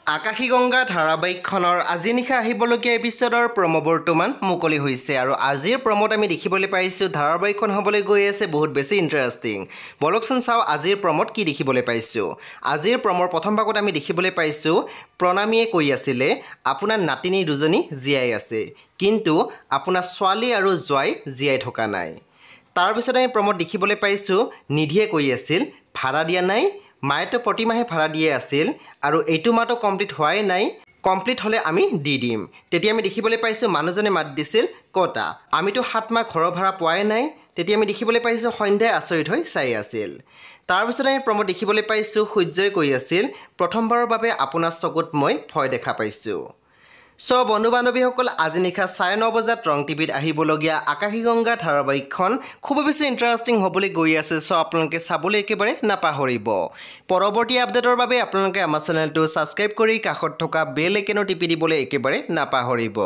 আকাশী গংগা ধাৰাবাহিকখনৰ আজি নিশা আহিবলগীয়া এপিছডৰ প্ৰমো বৰ্তমান মুকলি হৈছে আৰু আজিৰ প্ৰমোত আমি দেখিবলৈ পাইছোঁ ধাৰাবাহিকখন হ'বলৈ গৈ আছে বহুত বেছি ইণ্টাৰেষ্টিং। বলকচোন চাওঁ আজিৰ প্ৰমোত কি দেখিবলৈ পাইছোঁ। আজিৰ প্ৰমোৰ প্ৰথম ভাগত আমি দেখিবলৈ পাইছোঁ প্ৰণামীয়ে কৈ আছিলে আপোনাৰ নাতিনী দুজনী জীয়াই আছে, কিন্তু আপোনাৰ ছোৱালী আৰু জোৱাই জীয়াই থকা নাই। তাৰপিছত আমি প্ৰমোত দেখিবলৈ পাইছোঁ নিধিয়ে কৈ আছিল ভাড়া দিয়া নাই, মায়েতো প্ৰতিমাহে ভাড়া দিয়ে আছিল আৰু এইটো মাহটো কমপ্লিট হোৱাই নাই, কমপ্লিট হ'লে আমি দি দিম। তেতিয়া আমি দেখিবলৈ পাইছোঁ মানুহজনে মাত দিছিল কতা, আমিতো 7 মাহ ঘৰৰ ভাড়া পোৱাই নাই। তেতিয়া আমি দেখিবলৈ পাইছোঁ সন্ধ্যাই আচৰিত হৈ চাই আছিল। তাৰপিছত আমি প্ৰমোদ দেখিবলৈ পাইছোঁ সূৰ্যই কৈ আছিল প্ৰথমবাৰৰ বাবে আপোনাৰ চকুত মই ভয় দেখা পাইছোঁ। চ' বন্ধু বান্ধৱীসকল আজি নিশা 9:30 বজাত ৰং টিভিত আহিবলগীয়া আকাশী গংগা ধাৰাবাহিকখন খুব বেছি ইণ্টাৰেষ্টিং হ'বলৈ গৈ আছে। চ' আপোনালোকে চাবলৈ একেবাৰে নাপাহৰিব। পৰৱৰ্তী আপডেটৰ বাবে আপোনালোকে আমাৰ চেনেলটো ছাবস্ক্ৰাইব কৰি কাষত থকা বেল আইকনো টিপি দিবলৈ একেবাৰে নাপাহৰিব।